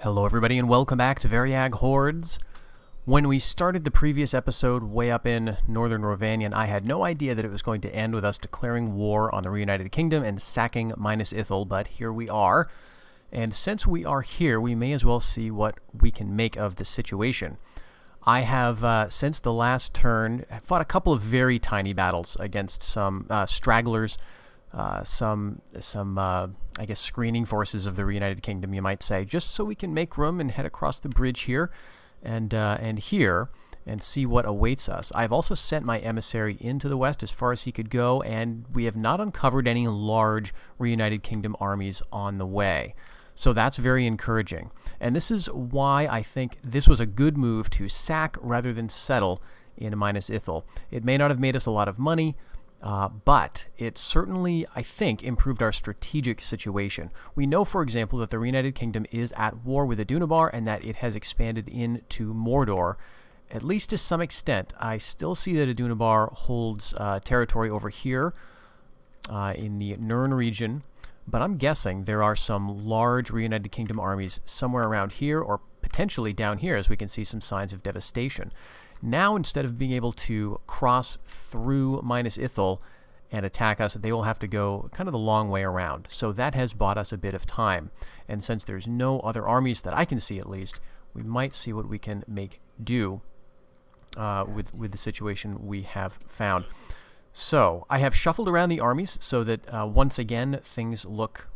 Hello everybody and welcome back to Variag Hordes. When we started the previous episode way up in northern Rovanion, I had no idea that it was going to end with us declaring war on the Reunited Kingdom and sacking Minas Ithil, but here we are. And since we are here, we may as well see what we can make of the situation. I have, since the last turn, fought a couple of very tiny battles against some stragglers, I guess, screening forces of the Reunited Kingdom, you might say, just so we can make room and head across the bridge here and here and see what awaits us. I've also sent my emissary into the west as far as he could go, and we have not uncovered any large Reunited Kingdom armies on the way. So that's very encouraging. And this is why I think this was a good move to sack rather than settle in Minas Ithil. It may not have made us a lot of money, but it certainly, I think, improved our strategic situation. We know, for example, that the Reunited Kingdom is at war with Adunabar and that it has expanded into Mordor, at least to some extent. I still see that Adunabar holds territory over here in the Nirn region, but I'm guessing there are some large Reunited Kingdom armies somewhere around here or potentially down here, as we can see some signs of devastation. Now, instead of being able to cross through Minas Ithil and attack us, they will have to go kind of the long way around. So that has bought us a bit of time. And since there's no other armies that I can see, at least, we might see what we can make do with the situation we have found. So I have shuffled around the armies so that once again things look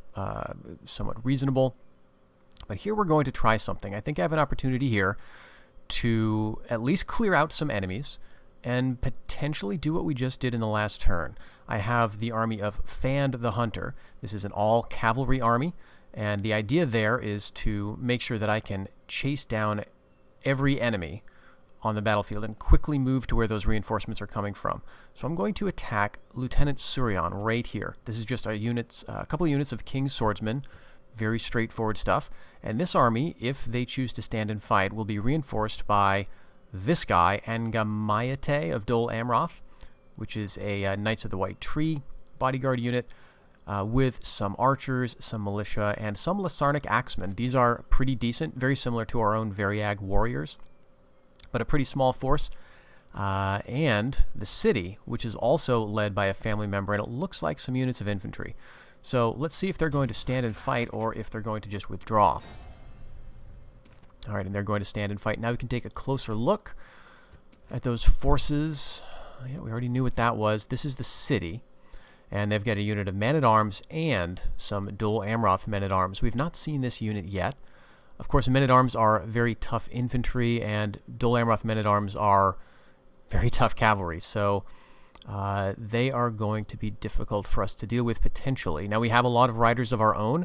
somewhat reasonable. But here we're going to try something. I think I have an opportunity here to at least clear out some enemies and potentially do what we just did in the last turn. I have the army of Fand the Hunter. This is an all-cavalry army, and the idea there is to make sure that I can chase down every enemy on the battlefield and quickly move to where those reinforcements are coming from. So I'm going to attack Lieutenant Surion right here. This is just a couple of units of King's Swordsmen. Very straightforward stuff. And this army, if they choose to stand and fight, will be reinforced by this guy, Angamayate of Dol Amroth, which is a Knights of the White Tree bodyguard unit, with some archers, some militia, and some Lasarnic axemen. These are pretty decent, very similar to our own Variag warriors, but a pretty small force. And the city, which is also led by a family member, and it looks like some units of infantry. So let's see if they're going to stand and fight or if they're going to just withdraw. All right, and they're going to stand and fight. Now we can take a closer look at those forces. Yeah, we already knew what that was. This is the city, and they've got a unit of men-at-arms and some Dol Amroth men-at-arms. We've not seen this unit yet. Of course, men-at-arms are very tough infantry, and Dol Amroth men-at-arms are very tough cavalry. So they are going to be difficult for us to deal with potentially. Now, we have a lot of riders of our own.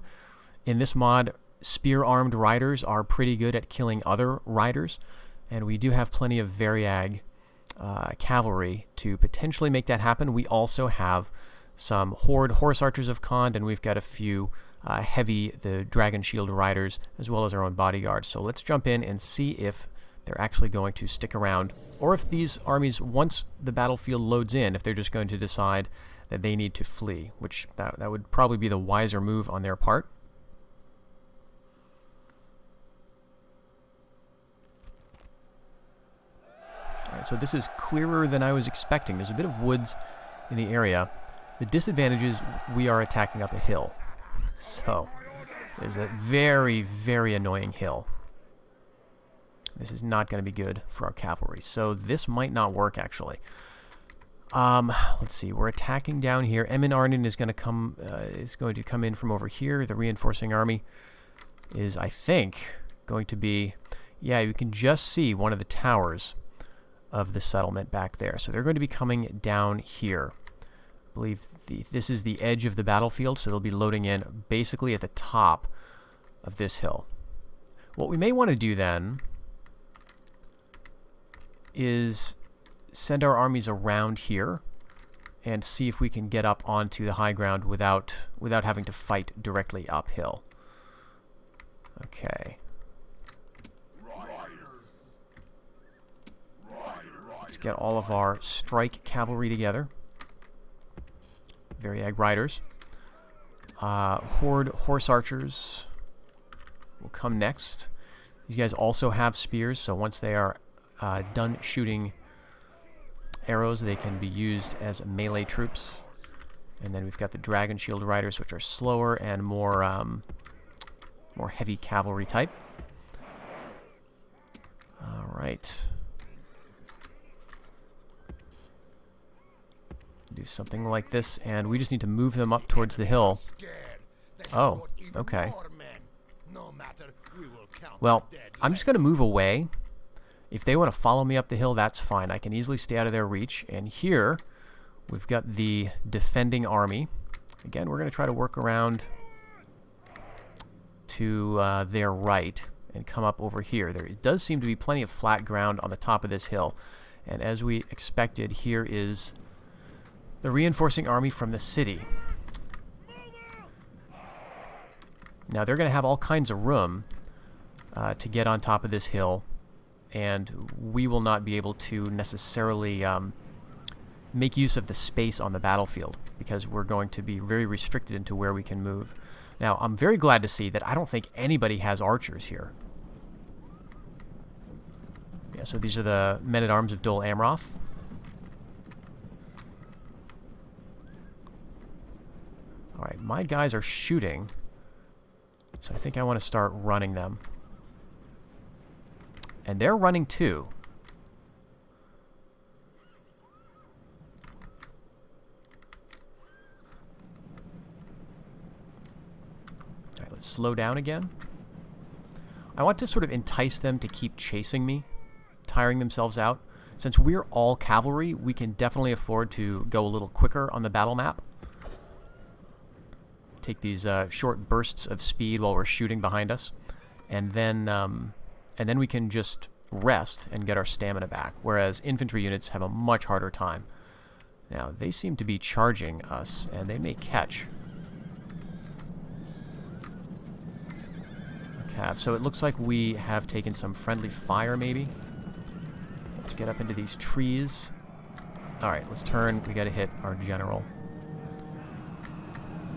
In this mod, spear-armed riders are pretty good at killing other riders, and we do have plenty of Variag cavalry to potentially make that happen. We also have some Horde horse archers of Khand, and we've got a few the Dragon Shield riders, as well as our own bodyguards. So let's jump in and see if they're actually going to stick around, or if these armies, once the battlefield loads in, if they're just going to decide that they need to flee, which that would probably be the wiser move on their part. All right, so this is clearer than I was expecting. There's a bit of woods in the area. The disadvantage is we are attacking up a hill. So there's a very, very annoying hill. This is not going to be good for our cavalry. So this might not work, actually. Let's see. We're attacking down here. Emyn Arnen is going to come in from over here. The reinforcing army is, I think, going to be... Yeah, you can just see one of the towers of the settlement back there. So they're going to be coming down here. I believe this is the edge of the battlefield, so they'll be loading in basically at the top of this hill. What we may want to do then is send our armies around here and see if we can get up onto the high ground without having to fight directly uphill. Okay. Let's get all of our strike cavalry together. Variag riders. Horde horse archers will come next. These guys also have spears, so once they are done shooting arrows, they can be used as melee troops. And then we've got the Dragon Shield Riders, which are slower and more heavy cavalry type. All right. Do something like this, and we just need to move them up towards the hill. Oh, okay. Well, I'm just going to move away. If they want to follow me up the hill, that's fine. I can easily stay out of their reach. And here, we've got the defending army. Again, we're going to try to work around to their right and come up over here. There does seem to be plenty of flat ground on the top of this hill. And as we expected, here is the reinforcing army from the city. Now, they're going to have all kinds of room to get on top of this hill, and we will not be able to necessarily make use of the space on the battlefield because we're going to be very restricted into where we can move. Now, I'm very glad to see that I don't think anybody has archers here. Yeah, so these are the men-at-arms of Dol Amroth. Alright, my guys are shooting, so I think I want to start running them. And they're running too. Alright, let's slow down again. I want to sort of entice them to keep chasing me, tiring themselves out. Since we're all cavalry, we can definitely afford to go a little quicker on the battle map. Take these short bursts of speed while we're shooting behind us, and then we can just rest and get our stamina back, whereas infantry units have a much harder time. Now, they seem to be charging us, and they may catch. Okay, so it looks like we have taken some friendly fire, maybe. Let's get up into these trees. Alright, let's turn. We gotta hit our general.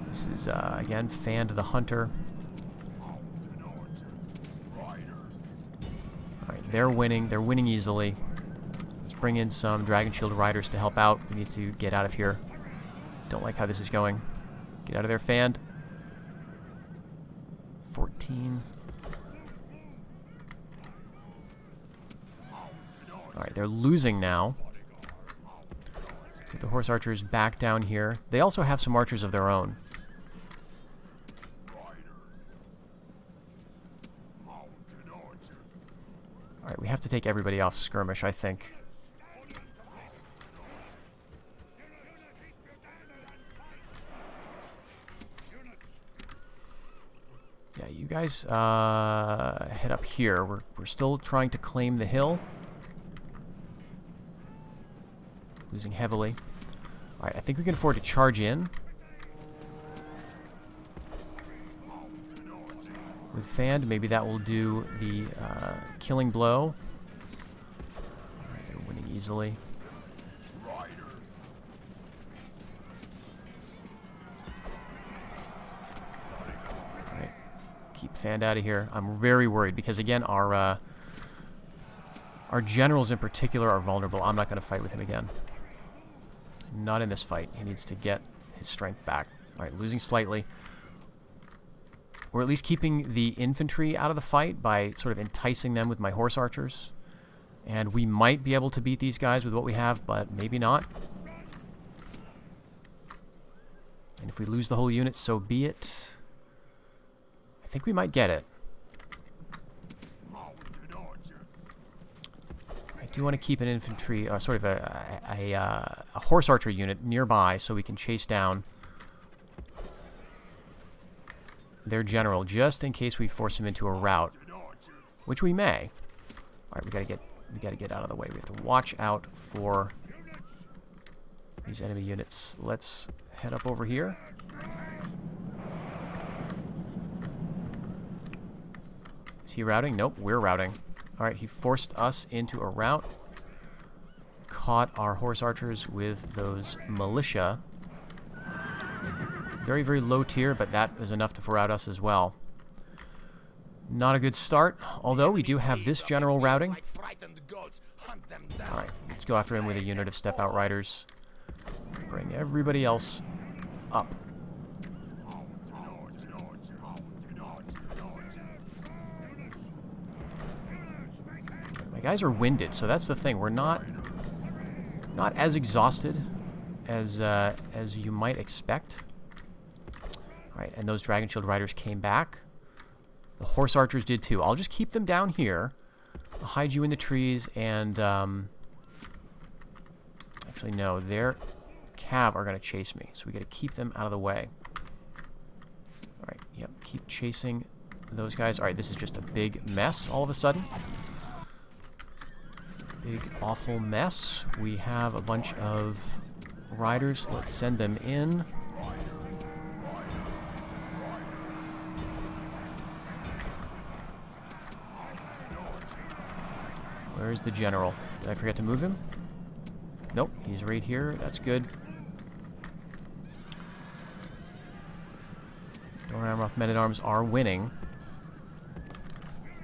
This is, again, Fan to the Hunter. Alright, they're winning. They're winning easily. Let's bring in some Dragon Shield Riders to help out. We need to get out of here. Don't like how this is going. Get out of there, Fan. 14. Alright, they're losing now. Get the horse archers back down here. They also have some archers of their own. Alright, we have to take everybody off skirmish, I think. Yeah, you guys head up here. We're still trying to claim the hill. Losing heavily. Alright, I think we can afford to charge in. With Fand, maybe that will do the killing blow. Alright, they're winning easily. Alright, keep Fand out of here. I'm very worried because, again, our generals in particular are vulnerable. I'm not going to fight with him again. Not in this fight. He needs to get his strength back. Alright, losing slightly. We're at least keeping the infantry out of the fight by sort of enticing them with my horse archers. And we might be able to beat these guys with what we have, but maybe not. And if we lose the whole unit, so be it. I think we might get it. I do want to keep an infantry, sort of a horse archer unit nearby so we can chase down their general, just in case we force him into a rout, which we may. All right, we gotta get out of the way. We have to watch out for these enemy units. Let's head up over here. Is he routing? Nope, we're routing. All right, he forced us into a rout. Caught our horse archers with those militia. Very, very low tier, but that is enough to rout us as well. Not a good start, although we do have this general routing. Alright, let's go after him with a unit of step-out riders. Bring everybody else up. My guys are winded, so that's the thing. We're not as exhausted as you might expect. Alright, and those Dragon Shield Riders came back. The Horse Archers did too. I'll just keep them down here. I'll hide you in the trees, and actually no, their cav are going to chase me, so we got to keep them out of the way. Alright, yep, keep chasing those guys. Alright, this is just a big mess all of a sudden. Big, awful mess. We have a bunch of riders. Let's send them in. Where's the general? Did I forget to move him? Nope, he's right here. That's good. Amroth Men-at-Arms are winning.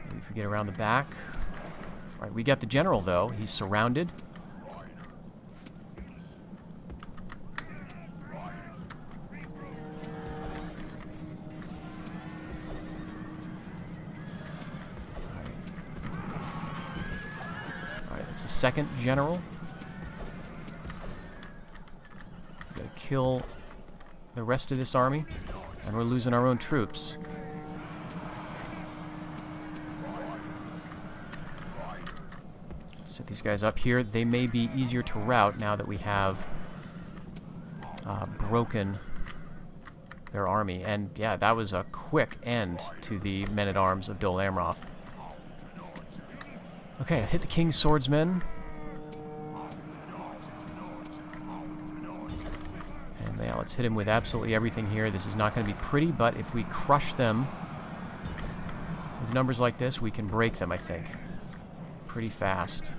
Maybe if we get around the back. Alright, we got the general, though. He's surrounded. Alright, that's the second general. We gotta kill the rest of this army. And we're losing our own troops. Set these guys up here. They may be easier to rout now that we have broken their army. And yeah, that was a quick end to the men-at-arms of Dol Amroth. Okay, hit the King's Swordsmen. And yeah, let's hit him with absolutely everything here. This is not going to be pretty, but if we crush them with numbers like this, we can break them, I think, pretty fast.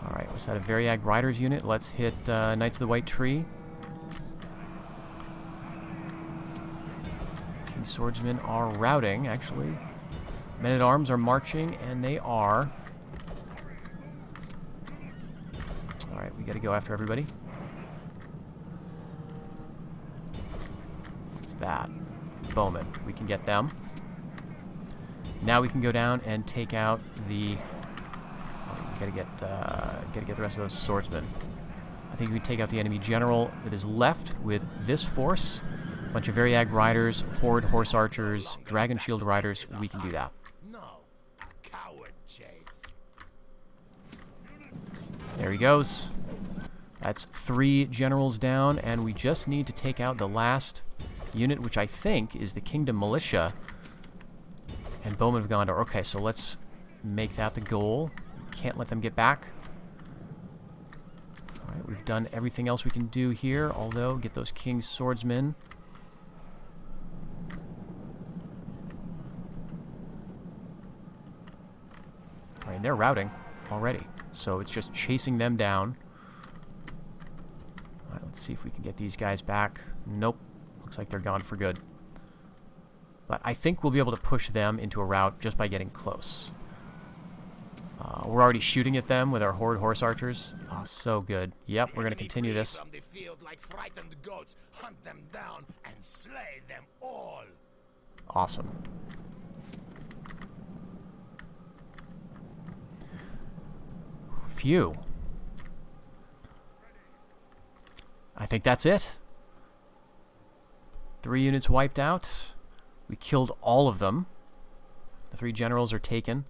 Alright, was that a Variag Riders unit? Let's hit Knights of the White Tree. King's Swordsmen are routing, actually. Men-at-Arms are marching, and they are... Alright, we gotta go after everybody. What's that? Bowmen. We can get them. Now we can go down and take out the... we gotta get the rest of those swordsmen. I think we take out the enemy general that is left with this force. A bunch of Variag Riders, Horde Horse Archers, Dragon Shield Riders. We can do that. There he goes. That's 3 generals down, and we just need to take out the last unit, which I think is the Kingdom Militia and Bowmen of Gondor. Okay, so let's make that the goal. Can't let them get back. Alright, we've done everything else we can do here, although get those King's Swordsmen. Alright, they're routing already, so it's just chasing them down. Alright, let's see if we can get these guys back. Nope. Looks like they're gone for good. But I think we'll be able to push them into a rout just by getting close. We're already shooting at them with our Horde Horse Archers. Oh, so good. Yep, we're going to continue this. Awesome. Phew. I think that's it. 3 units wiped out. We killed all of them. The 3 generals are taken.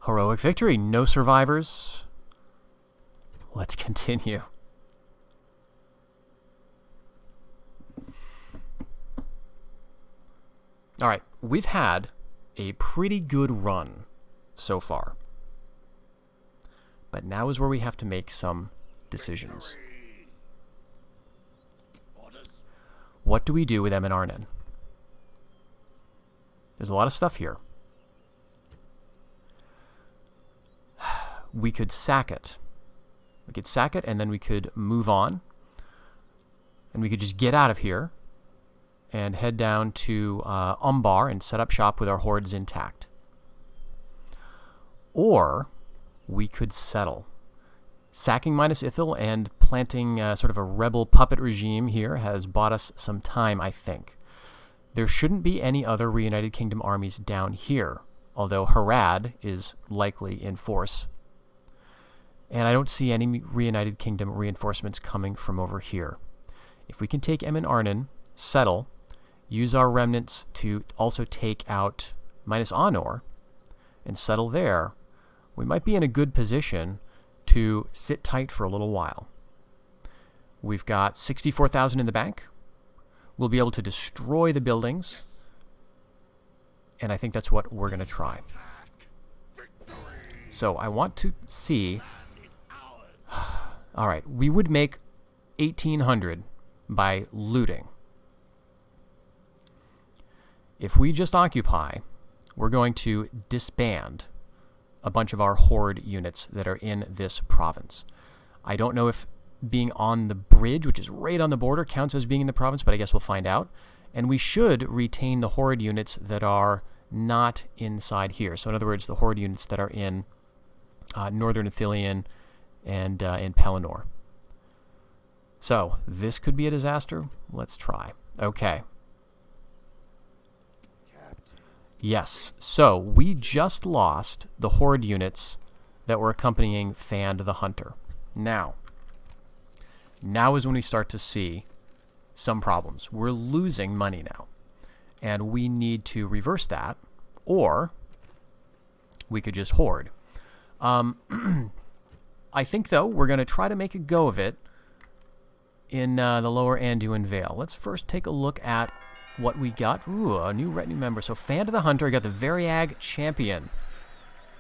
Heroic victory. No survivors. Let's continue. Alright, we've had a pretty good run so far. But now is where we have to make some decisions. What do we do with Emyn Arnen? There's a lot of stuff here. We could sack it. We could sack it, and then we could move on. And we could just get out of here and head down to Umbar and set up shop with our hordes intact. Or we could settle. Sacking minus Ithil and planting sort of a rebel puppet regime here has bought us some time, I think. There shouldn't be any other Reunited Kingdom armies down here, although Harad is likely in force. And I don't see any Reunited Kingdom reinforcements coming from over here. If we can take Emyn Arnen, settle, use our remnants to also take out minus Honor, and settle there, we might be in a good position to sit tight for a little while. We've got 64,000 in the bank. We'll be able to destroy the buildings, and I think that's what we're going to try. So I want to see... All right, we would make 1,800 by looting. If we just occupy, we're going to disband a bunch of our horde units that are in this province. I don't know if being on the bridge, which is right on the border, counts as being in the province, but I guess we'll find out. And we should retain the horde units that are not inside here. So in other words, the horde units that are in Northern Ithilien and in Pelennor. So this could be a disaster. Let's try. Okay. Yes, so we just lost the horde units that were accompanying Fand the Hunter. Now is when we start to see some problems. We're losing money now, and we need to reverse that, or we could just hoard. I think, though, we're going to try to make a go of it in the lower Anduin Vale. Let's first take a look at what we got. Ooh, a new retinue member. So Fand the Hunter got the Variag Champion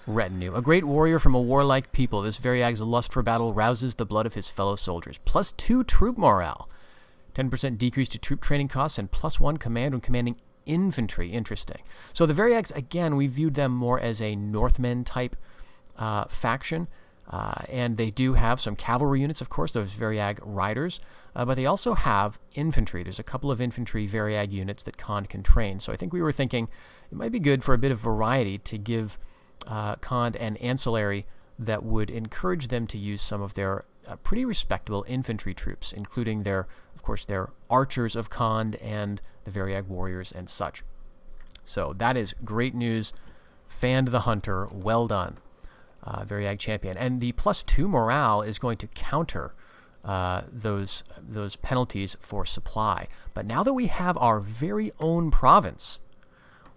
retinue. A great warrior from a warlike people. This Variag's lust for battle rouses the blood of his fellow soldiers. +2 troop morale. 10% decrease to troop training costs and +1 command when commanding infantry. Interesting. So the Variags, again, we viewed them more as a Northmen type faction. And they do have some cavalry units, of course, those Variag riders, but they also have infantry. There's a couple of infantry Variag units that Khand can train. So I think we were thinking it might be good for a bit of variety to give Khand an ancillary that would encourage them to use some of their pretty respectable infantry troops, including their, of course, their archers of Khand and the Variag warriors and such. So that is great news. Fand the Hunter, well done. Variag Champion. And the +2 morale is going to counter those penalties for supply. But now that we have our very own province,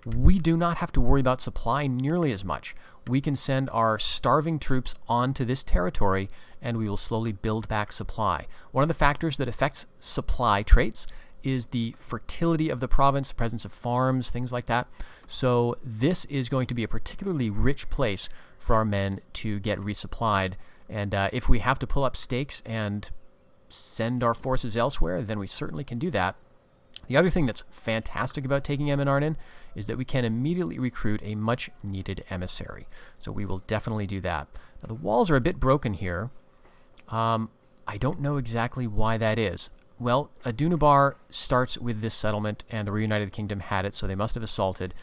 we do not have to worry about supply nearly as much. We can send our starving troops onto this territory, and we will slowly build back supply. One of the factors that affects supply traits is the fertility of the province, the presence of farms, things like that. So this is going to be a particularly rich place for our men to get resupplied. And if we have to pull up stakes and send our forces elsewhere, then we certainly can do that. The other thing that's fantastic about taking Emyn Arnen is that we can immediately recruit a much-needed emissary. So we will definitely do that. Now, the walls are a bit broken here. I don't know exactly why that is. Well, Adunabar starts with this settlement, and the Reunited Kingdom had it, so they must have assaulted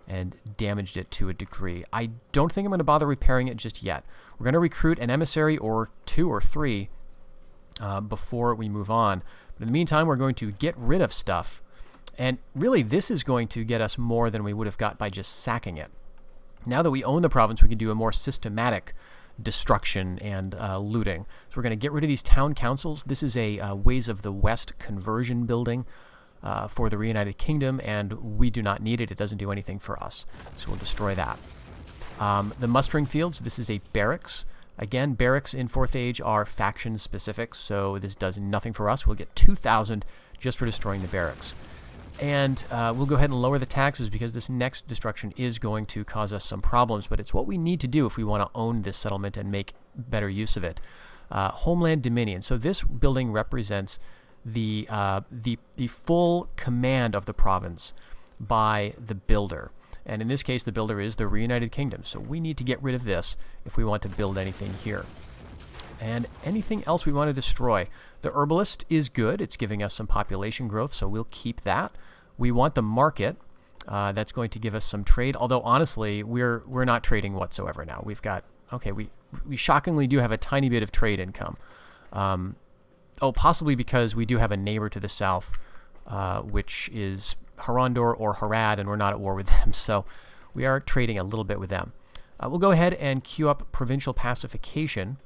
and damaged it to a degree. I don't think I'm going to bother repairing it just yet. We're going to recruit an emissary or 2 or 3 before we move on. But in the meantime, we're going to get rid of stuff. And really, this is going to get us more than we would have got by just sacking it. Now that we own the province, we can do a more systematic destruction and looting. So we're going to get rid of these town councils. This is a Ways of the West conversion building for the Reunited Kingdom, and we do not need it. It doesn't do anything for us. So we'll destroy that. The mustering fields, this is a barracks. Again, barracks in 4th Age are faction specific, so this does nothing for us. We'll get 2,000 just for destroying the barracks. And we'll go ahead and lower the taxes because this next destruction is going to cause us some problems, but it's what we need to do if we want to own this settlement and make better use of it. Homeland Dominion. So this building represents the full command of the province by the builder. And in this case, the builder is the Reunited Kingdom. So we need to get rid of this if we want to build anything here. And anything else we want to destroy? The herbalist is good. It's giving us some population growth, so we'll keep that. We want the market. That's going to give us some trade. Although honestly, we're not trading whatsoever now. We've got we shockingly do have a tiny bit of trade income. Possibly because we do have a neighbor to the south, which is Harondor or Harad, and we're not at war with them. So we are trading a little bit with them. We'll go ahead and queue up provincial pacification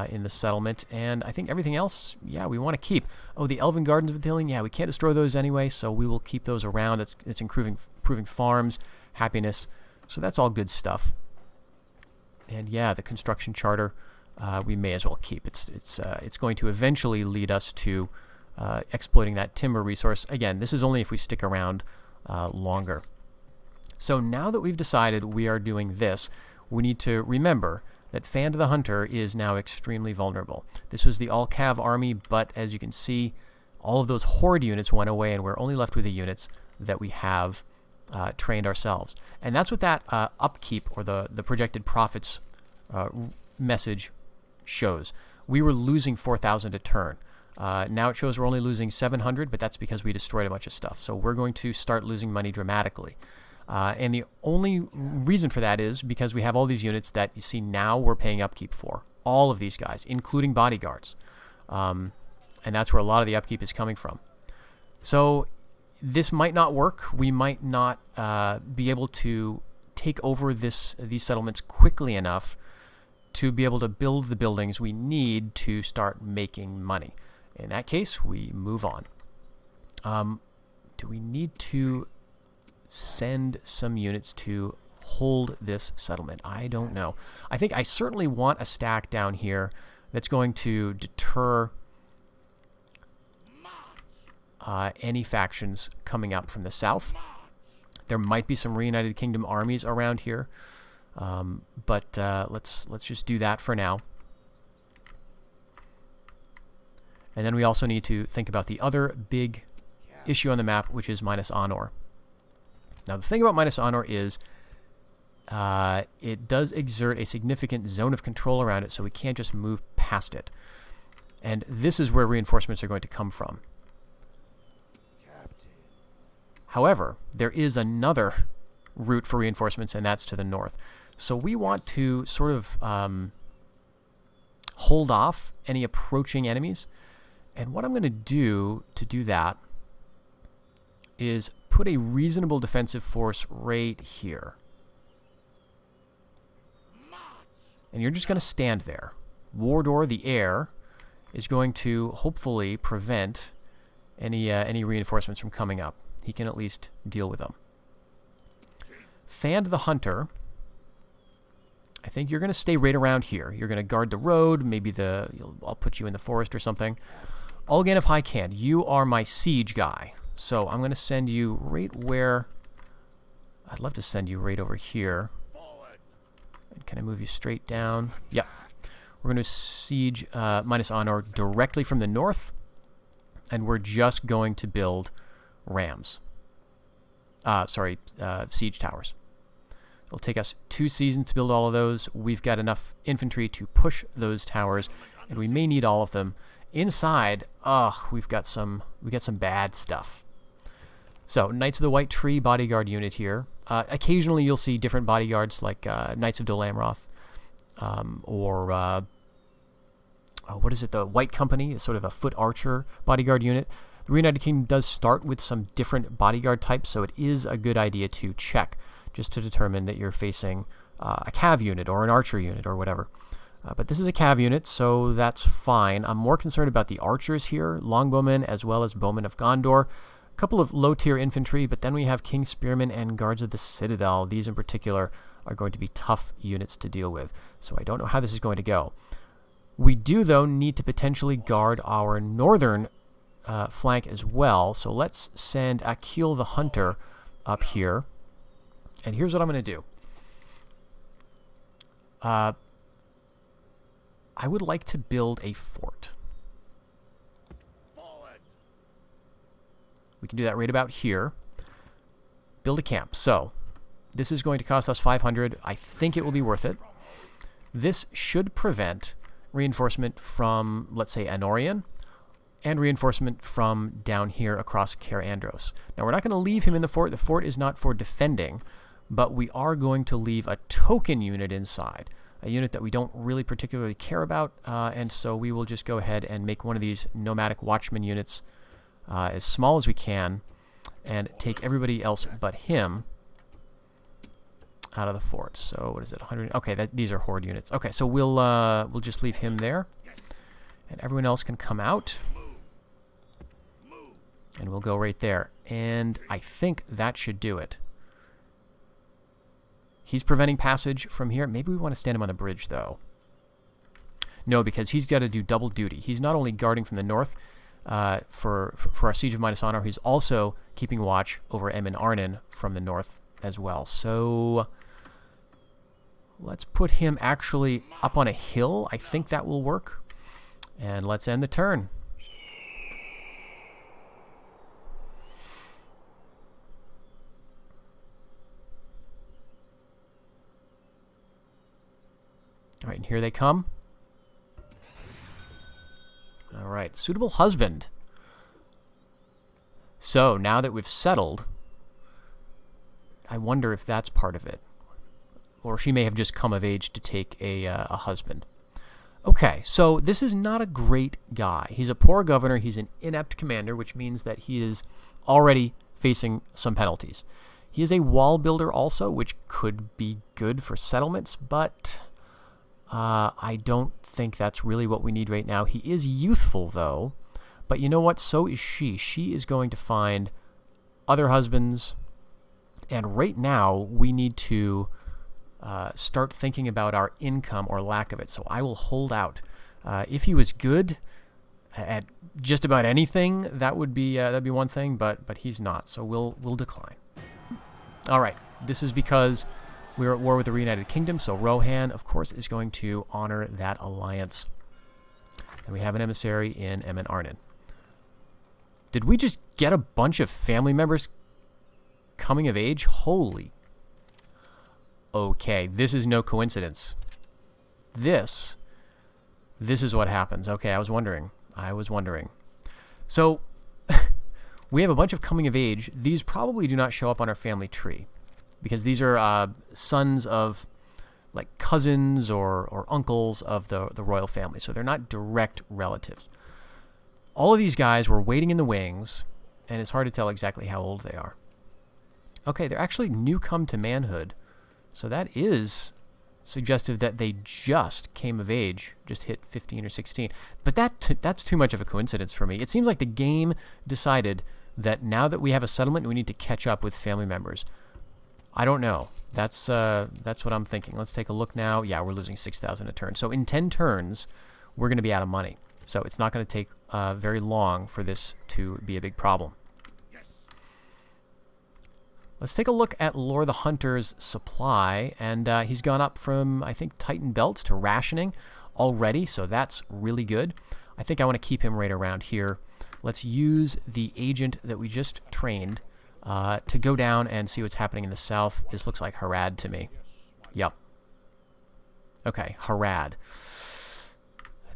in the settlement, and I think everything else, yeah, we want to keep. Oh, the Elven Gardens of Athilion, yeah, we can't destroy those anyway, so we will keep those around. It's improving farms, happiness, so that's all good stuff. And yeah, the construction charter, we may as well keep. It's going to eventually lead us to exploiting that timber resource. Again, this is only if we stick around longer. So now that we've decided we are doing this, we need to remember that Fand the Hunter is now extremely vulnerable. This was the all-cav army, but as you can see, all of those horde units went away, and we're only left with the units that we have trained ourselves. And that's what that upkeep, or the projected profits message shows. We were losing 4,000 a turn. Now it shows we're only losing 700, but that's because we destroyed a bunch of stuff. So we're going to start losing money dramatically. And the only reason for that is because we have all these units that you see now we're paying upkeep for. All of these guys, including bodyguards. And that's where a lot of the upkeep is coming from. So this might not work. We might not be able to take over these settlements quickly enough to be able to build the buildings we need to start making money. In that case, we move on. Do we need to send some units to hold this settlement? I don't know. I think I certainly want a stack down here that's going to deter any factions coming up from the south. There might be some reunited kingdom armies around here, but let's just do that for now. And then we also need to think about the other big issue on the map, which is Emyn Arnen. Now, the thing about Emyn Arnen is it does exert a significant zone of control around it, so we can't just move past it. And this is where reinforcements are going to come from. However, there is another route for reinforcements, and that's to the north. So we want to sort of hold off any approaching enemies. And what I'm going to do that is put a reasonable defensive force right here. And you're just going to stand there. Wardor, the heir, is going to hopefully prevent any reinforcements from coming up. He can at least deal with them. Fand the Hunter, I think you're going to stay right around here. You're going to guard the road. Maybe I'll put you in the forest or something. Olgan of Highcand, you are my siege guy. So I'm going to send you right where... I'd love to send you right over here. And can I move you straight down? Yep. We're going to siege Emyn Arnen directly from the north. And we're just going to build rams. Siege towers. It'll take us 2 seasons to build all of those. We've got enough infantry to push those towers, and we may need all of them. Inside, we've got some bad stuff. So, Knights of the White Tree bodyguard unit here. Occasionally you'll see different bodyguards like Knights of Dolamroth, or what is it? The White Company, is sort of a foot archer bodyguard unit. The Reunited Kingdom does start with some different bodyguard types, so it is a good idea to check just to determine that you're facing a cav unit or an archer unit or whatever. But this is a cav unit, so that's fine. I'm more concerned about the archers here, longbowmen as well as bowmen of Gondor. A couple of low-tier infantry, but then we have King Spearmen and Guards of the Citadel. These in particular are going to be tough units to deal with, so I don't know how this is going to go. We do, though, need to potentially guard our northern flank as well, so let's send Akil the Hunter up here. And here's what I'm going to do. I would like to build a fort. We can do that right about here. Build a camp. So, this is going to cost us 500. I think it will be worth it. This should prevent reinforcement from, let's say, Anorian, and reinforcement from down here across Caer Andros. Now, we're not going to leave him in the fort. The fort is not for defending, but we are going to leave a token unit inside, a unit that we don't really particularly care about, and so we will just go ahead and make one of these nomadic watchman units as small as we can, and take everybody else but him out of the fort. So what is it? 100. Okay, these are horde units. Okay, so we'll just leave him there, and everyone else can come out, and we'll go right there. And I think that should do it. He's preventing passage from here. Maybe we want to stand him on the bridge, though. No, because he's got to do double duty. He's not only guarding from the north for our Siege of Midas Honor, he's also keeping watch over Emyn Arnen from the north as well. So let's put him actually up on a hill. I think that will work. And let's end the turn. All right, and here they come. All right, suitable husband. So now that we've settled, I wonder if that's part of it. Or she may have just come of age to take a husband. Okay, so this is not a great guy. He's a poor governor. He's an inept commander, which means that he is already facing some penalties. He is a wall builder also, which could be good for settlements, but I don't think that's really what we need right now. He is youthful, though, but you know what? So is she. She is going to find other husbands, and right now we need to start thinking about our income or lack of it. So I will hold out. If he was good at just about anything, that'd be one thing, but he's not. So we'll decline. All right. This is because we're at war with the Reunited Kingdom, so Rohan, of course, is going to honor that alliance. And we have an emissary in Emyn Arnen. Did we just get a bunch of family members coming of age? Holy. Okay, this is no coincidence. This is what happens. Okay, I was wondering. So, we have a bunch of coming of age. These probably do not show up on our family tree, because these are sons of like cousins or uncles of the royal family, so they're not direct relatives. All of these guys were waiting in the wings, and it's hard to tell exactly how old they are. Okay, they're actually new come to manhood, so that is suggestive that they just came of age, just hit 15 or 16. But that's too much of a coincidence for me. It seems like the game decided that now that we have a settlement, we need to catch up with family members. I don't know. That's what I'm thinking. Let's take a look now. Yeah, we're losing 6,000 a turn. So in 10 turns, we're going to be out of money. So it's not going to take very long for this to be a big problem. Yes. Let's take a look at Lore the Hunter's supply. And he's gone up from, I think, Titan belts to rationing already. So that's really good. I think I want to keep him right around here. Let's use the agent that we just trained to go down and see what's happening in the south. This looks like Harad to me. Yep. Okay, Harad.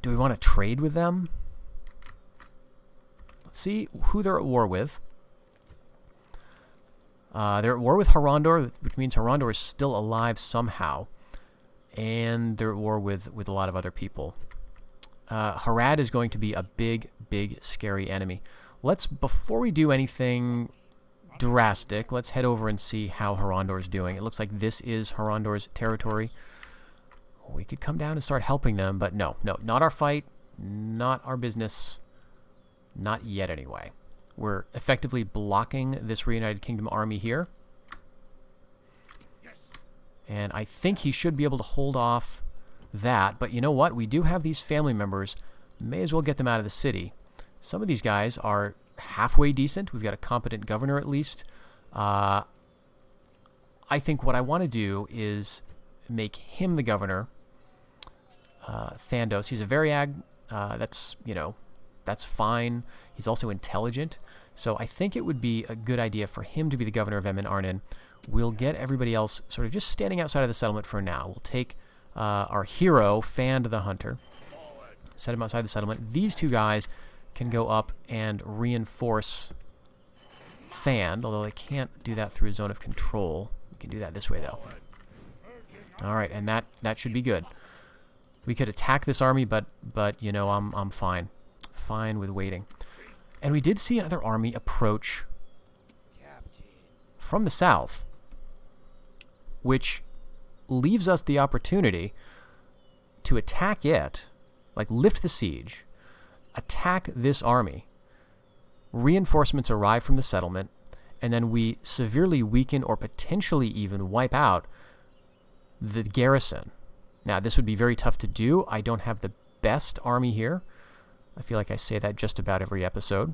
Do we want to trade with them? Let's see who they're at war with. They're at war with Harondor, which means Harondor is still alive somehow. And they're at war with a lot of other people. Harad is going to be a big, scary enemy. Before we do anything drastic, let's head over and see how Harondor is doing. It looks like this is Harondor's territory. We could come down and start helping them, but no, not our fight, not our business, not yet anyway. We're effectively blocking this Reunited Kingdom army here. Yes. And I think he should be able to hold off that, but you know what? We do have these family members. May as well get them out of the city. Some of these guys are halfway decent. We've got a competent governor at least. I think what I want to do is make him the governor. Thandos, he's a Variag. That's fine. He's also intelligent. So I think it would be a good idea for him to be the governor of Emyn Arnen. We'll get everybody else sort of just standing outside of the settlement for now. We'll take our hero fanned the hunter. Set him outside the settlement. These two guys can go up and reinforce fanned, although they can't do that through a zone of control. We can do that this way, though. All right, and that should be good. We could attack this army, but you know, I'm fine. Fine with waiting. And we did see another army approach from the south, which leaves us the opportunity to attack it, like lift the siege, attack this army. Reinforcements arrive from the settlement, and then we severely weaken or potentially even wipe out the garrison. Now, this would be very tough to do. I don't have the best army here. I feel like I say that just about every episode.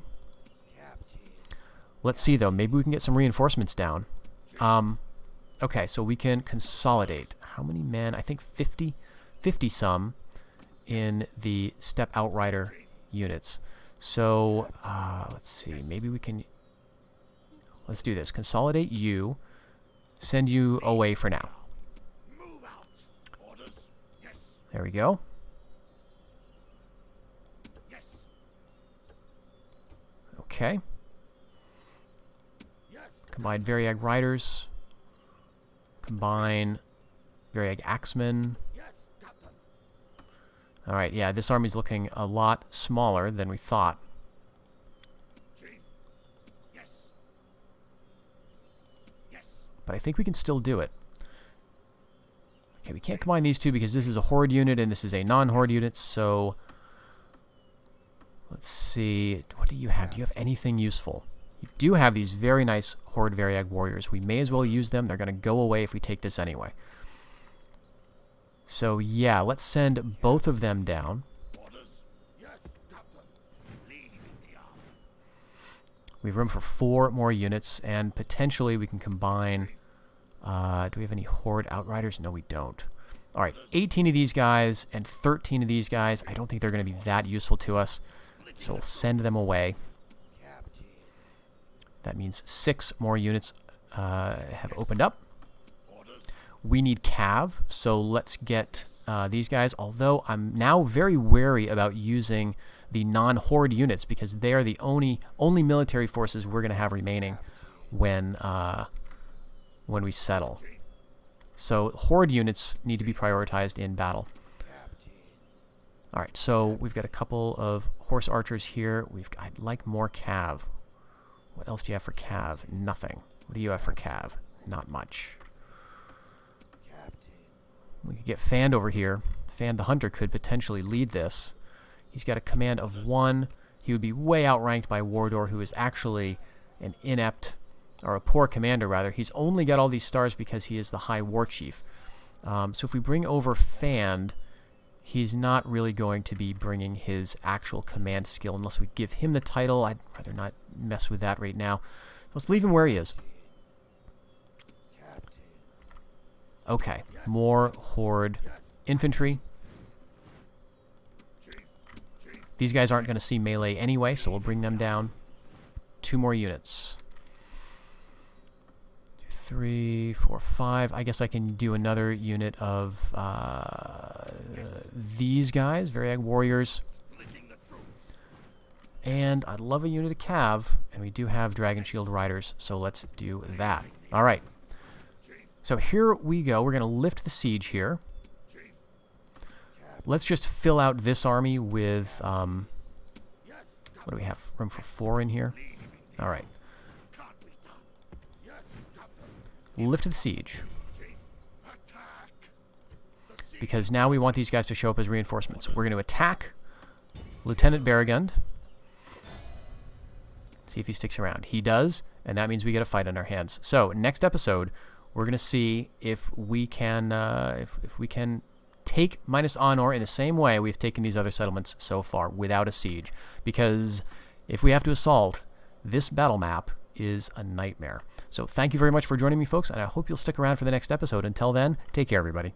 Let's see, though. Maybe we can get some reinforcements down. Okay, so we can consolidate. How many men? I think 50 some in the Steppe Outrider units. So, let's see. Maybe we can... Let's do this. Consolidate you. Send you away for now. There we go. Okay. Combine Variag Riders. Combine Variag Axemen. Alright, yeah, this army's looking a lot smaller than we thought. But I think we can still do it. Okay, we can't combine these two because this is a horde unit and this is a non-horde unit, so... Let's see. What do you have? Do you have anything useful? You do have these very nice horde Variag warriors. We may as well use them. They're going to go away if we take this anyway. So, yeah, let's send both of them down. We have room for 4 more units, and potentially we can combine... do we have any horde outriders? No, we don't. Alright, 18 of these guys and 13 of these guys. I don't think they're going to be that useful to us, so we'll send them away. That means 6 more units have opened up. We need cav, so let's get these guys, although I'm now very wary about using the non-horde units because they are the only military forces we're going to have remaining when we settle. So horde units need to be prioritized in battle. Alright, so we've got a couple of horse archers here. I'd like more cav. What else do you have for cav? Nothing. What do you have for cav? Not much. We could get Fanned over here. Fanned the Hunter could potentially lead this. He's got a command of 1. He would be way outranked by Wardor, who is actually an inept, or a poor commander, rather. He's only got all these stars because he is the High War Chief. So if we bring over Fanned, he's not really going to be bringing his actual command skill unless we give him the title. I'd rather not mess with that right now. Let's leave him where he is. Okay, more horde infantry. These guys aren't going to see melee anyway, so we'll bring them down. 2 more units. 3, 4, 5. I guess I can do another unit of these guys, Variag warriors. And I'd love a unit of cav, and we do have Dragon Shield riders, so let's do that. All right. So here we go. We're going to lift the siege here. Let's just fill out this army with... what do we have? Room for 4 in here? All right. Lift the siege. Because now we want these guys to show up as reinforcements. We're going to attack Lieutenant Baragund. See if he sticks around. He does, and that means we get a fight on our hands. So, next episode, we're going to see if we can if we can take Minas Honor in the same way we've taken these other settlements so far, without a siege. Because if we have to assault, this battle map is a nightmare. So thank you very much for joining me, folks, and I hope you'll stick around for the next episode. Until then, take care, everybody.